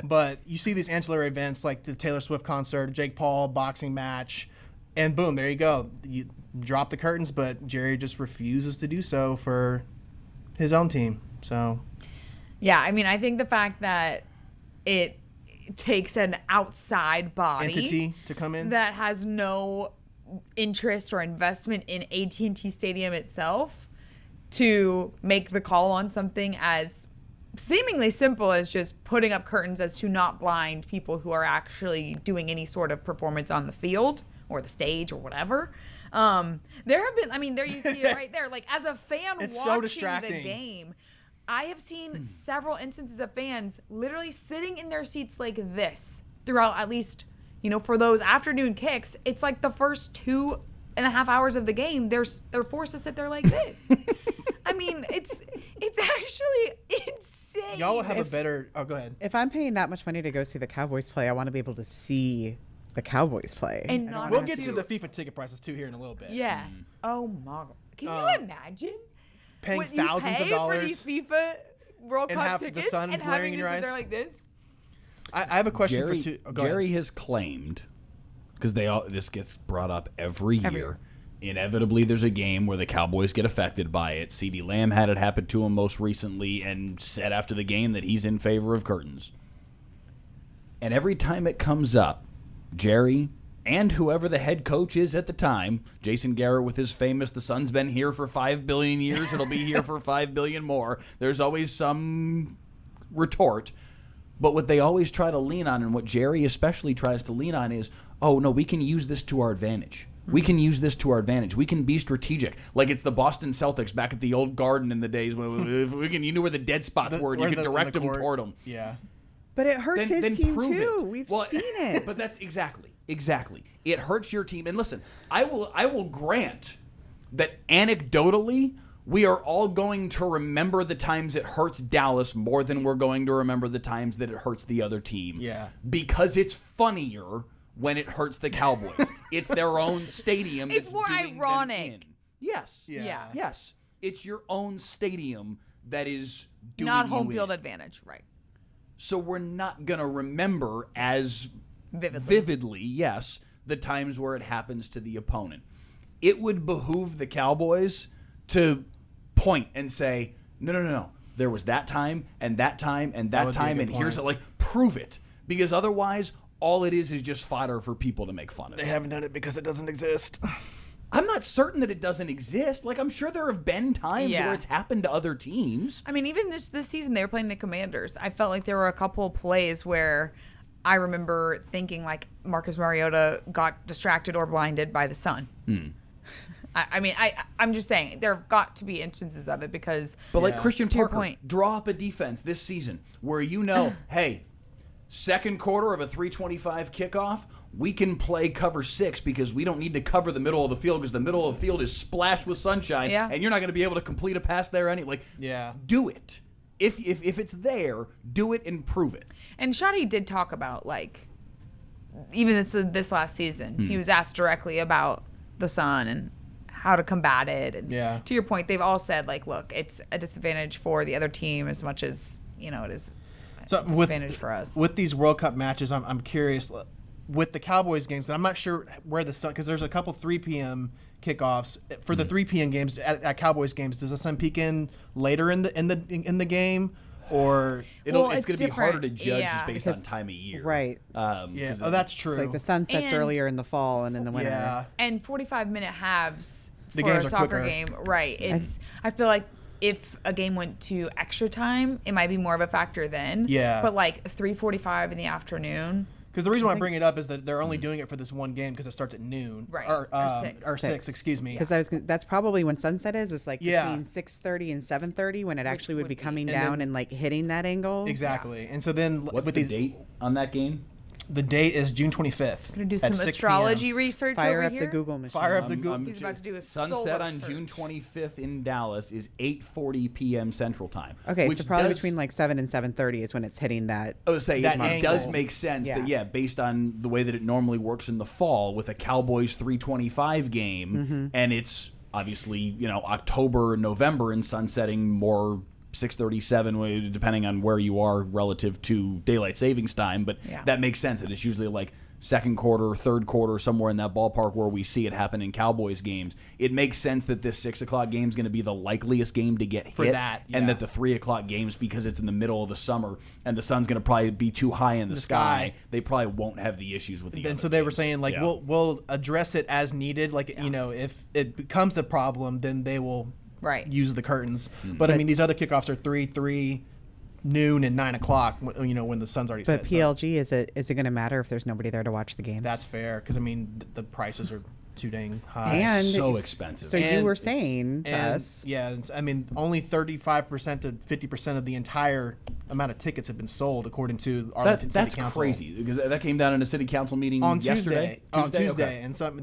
But you see these ancillary events like the Taylor Swift concert, Jake Paul boxing match, and boom, there you go. You drop the curtains, but Jerry just refuses to do so for his own team. So, yeah, I mean, I think the fact that it takes an outside body entity to come in that has no interest or investment in AT&T Stadium itself to make the call on something as seemingly simple as just putting up curtains as to not blind people who are actually doing any sort of performance on the field or the stage or whatever. There have been, I mean, there you see it right there. Like, as a fan it's watching so distracting. the game, I have seen several instances of fans literally sitting in their seats like this throughout, at least, you know, for those afternoon kicks. It's like the first 2.5 hours of the game, they're forced to sit there like this. I mean, it's actually insane. Y'all will have a better. Oh, go ahead. If I'm paying that much money to go see the Cowboys play, I want to be able to see the Cowboys play. And not We'll get to the FIFA ticket prices too here in a little bit. Yeah. Oh my God. Can you imagine paying what thousands you of pay dollars for these FIFA World and Cup have the tickets sun and blaring having in to your sit eyes? there like this? I have a question Jerry, for two. Oh, Jerry has claimed, because this gets brought up every year. Inevitably, there's a game where the Cowboys get affected by it. CeeDee Lamb had it happen to him most recently and said after the game that he's in favor of curtains. And every time it comes up, Jerry and whoever the head coach is at the time, Jason Garrett with his famous, the sun's been here for 5 billion years, it'll be here for 5 billion more. There's always some retort. But what they always try to lean on, and what Jerry especially tries to lean on, is, oh, no, we can use this to our advantage. We can use this to our advantage. We can be strategic. Like it's the Boston Celtics back at the old Garden in the days when you knew where the dead spots were and you could direct them toward them. Yeah. But it hurts his team too. It. We've seen it. But that's exactly. It hurts your team. And listen, I will grant that anecdotally, we are all going to remember the times it hurts Dallas more than we're going to remember the times that it hurts the other team. Yeah. Because it's funnier when it hurts the Cowboys. It's their own stadium. It's more ironic. Yes. Yeah. Yes. It's your own stadium that is doing Not home you field in. advantage, right? So we're not going to remember as Vividly, yes, the times where it happens to the opponent. It would behoove the Cowboys to point and say, no. There was that time and that time and that time, and here's it. Like, prove it. Because otherwise, all it is just fodder for people to make fun of. They haven't done it because it doesn't exist. I'm not certain that it doesn't exist. Like, I'm sure there have been times where it's happened to other teams. I mean, even this season, they were playing the Commanders. I felt like there were a couple plays where I remember thinking, like, Marcus Mariota got distracted or blinded by the sun. I'm just saying, there have got to be instances of it because... But like Christian to your Parker, point. draw up a defense this season where hey, second quarter of a 3:25 kickoff, we can play cover 6 because we don't need to cover the middle of the field because the middle of the field is splashed with sunshine, and you're not going to be able to complete a pass there. Do it. If it's there, do it and prove it. And Shotty did talk about, like, even this last season, he was asked directly about the sun and how to combat it. And to your point, they've all said, like, look, it's a disadvantage for the other team as much as, you know, it is a disadvantage for us. With these World Cup matches, I'm curious. With the Cowboys games, I'm not sure where the sun, because there's a couple 3 p.m. kickoffs for the 3 p.m. games at Cowboys games. Does the sun peak in later in the game, or it's going to be harder to judge just based on time of year, right? That's true. Like the sun sets earlier in the fall and in the winter. Yeah, and 45-minute halves the for games a are soccer quicker. game, right? I feel like if a game went to extra time, it might be more of a factor then. Yeah, but like 3:45 in the afternoon. Because the reason why I bring it up is that they're only doing it for this one game because it starts at noon. Right. Or 6, excuse me. Because that's probably when sunset is. It's like between 6:30 and 7:30 when it actually would be coming down and like hitting that angle. Exactly. Yeah. And so then what's the date on that game? The date is June 25th. Gonna do some astrology research Fire over up here. the Google machine. Fire up the Google. He's about to do a sunset on search. June 25th in Dallas is 8:40 p.m. Central Time. Okay, so probably between like 7 and 7:30 is when it's hitting that. I would say that it does make sense that based on the way that it normally works in the fall with a Cowboys 3:25 game, and it's obviously October, November, and sunsetting more 6:37, depending on where you are relative to daylight savings time. But that makes sense. That it's usually like second quarter, third quarter, somewhere in that ballpark where we see it happen in Cowboys games. It makes sense that this 6 o'clock game is going to be the likeliest game to get hit, and that the 3 o'clock games, because it's in the middle of the summer and the sun's going to probably be too high in the sky, they probably won't have the issues with the other so they were games. saying like we'll address it as needed. Like you know, if it becomes a problem, then they will use the curtains. But I mean, these other kickoffs are 3, noon, and 9 o'clock. You know, when the sun's already set. But PLG, is it going to matter if there's nobody there to watch the games? That's fair, because I mean the prices are too dang high and so expensive. So you were saying to us, I mean, only 35% to 50% of the entire amount of tickets have been sold, according to Arlington City Council. That's crazy, because that came down in a city council meeting on yesterday. Tuesday. Okay. And so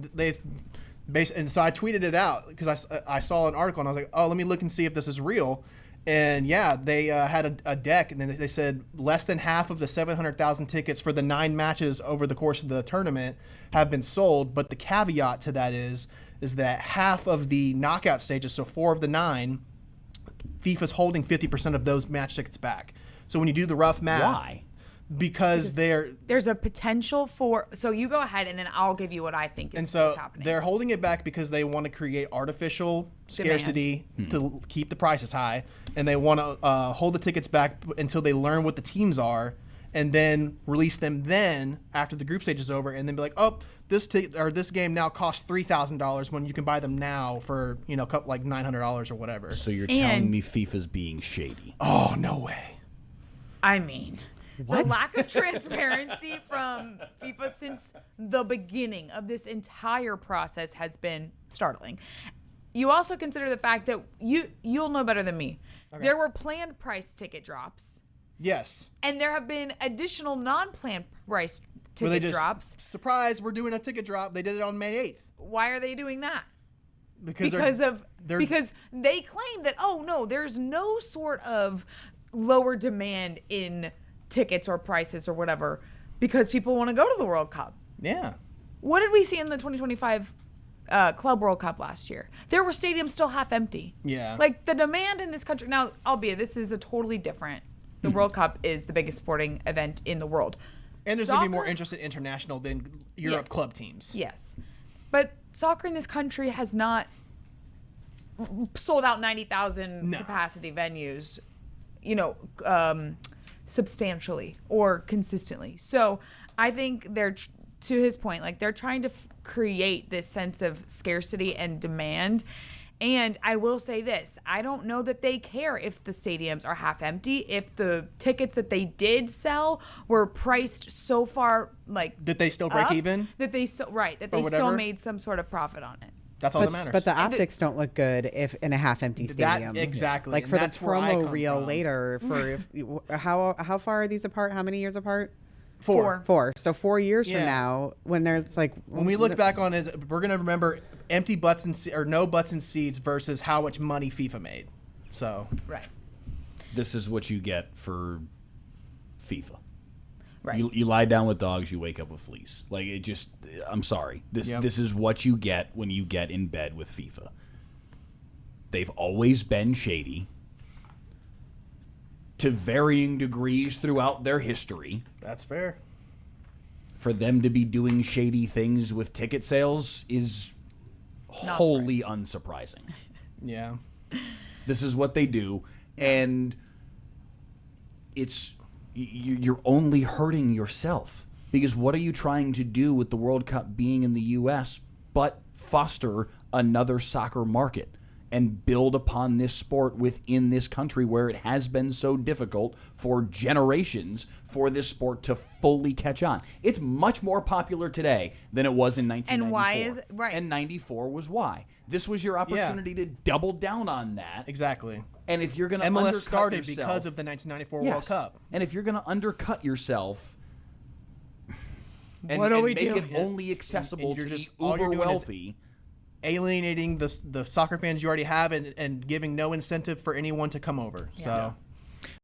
so I tweeted it out because I saw an article and I was like, oh, let me look and see if this is real. And they had a deck, and then they said less than half of the 700,000 tickets for the 9 matches over the course of the tournament have been sold. But the caveat to that is that half of the knockout stages, so 4 of the 9, FIFA's holding 50% of those match tickets back. So when you do the rough math, why? Because there's a potential for. So you go ahead, and then I'll give you what I think is what's happening. They're holding it back because they want to create artificial scarcity to keep the prices high, and they want to hold the tickets back until they learn what the teams are, and then release them then after the group stage is over, and then be like, oh, this game now costs $3,000 when you can buy them now for like $900 or whatever. So you're telling me FIFA's being shady? Oh, no way. I mean, the lack of transparency from FIFA since the beginning of this entire process has been startling. You also consider the fact that you'll know better than me. Okay. There were planned price ticket drops. Yes. And there have been additional non-planned price ticket drops. Surprise, we're doing a ticket drop. They did it on May 8th. Why are they doing that? Because they claim that, oh no, there's no sort of lower demand in tickets or prices or whatever because people want to go to the World Cup. Yeah. What did we see in the 2025 Club World Cup last year? There were stadiums still half empty. Yeah. Like the demand in this country now, albeit this is a totally different. The World Cup is the biggest sporting event in the world. And there's going to be more interest in international than Europe club teams. Yes. But soccer in this country has not sold out 90,000 capacity venues, substantially or consistently. So I think they're, to his point, like they're trying to create this sense of scarcity and demand. And I will say this, I don't know that they care if the stadiums are half empty, if the tickets that they did sell were priced so far, like, did they still break even? That they still made some sort of profit on it. That's all that matters. But the optics don't look good if in a half-empty stadium. Exactly. Like for the promo reel later, how far are these apart? How many years apart? 4. So 4 years from now, when there's like when we look back on it, we're gonna remember empty butts and or no butts and seats versus how much money FIFA made. So this is what you get for FIFA. Right. You lie down with dogs, you wake up with fleas. Like it just, I'm sorry. This is what you get when you get in bed with FIFA. They've always been shady to varying degrees throughout their history. That's fair. For them to be doing shady things with ticket sales is wholly unsurprising. Yeah. This is what they do, and you're only hurting yourself, because what are you trying to do with the World Cup being in the U.S. but foster another soccer market and build upon this sport within this country where it has been so difficult for generations for this sport to fully catch on. It's much more popular today than it was in 1994. And why is it? Right. And 94 was why. This was your opportunity to double down on that. Exactly. And if you're going to MLS undercut started yourself, because of the 1994 World Cup. And if you're going to undercut yourself and what are we make doing? it only accessible and you're to just the all you're uber doing is wealthy, alienating the soccer fans you already have and giving no incentive for anyone to come over. So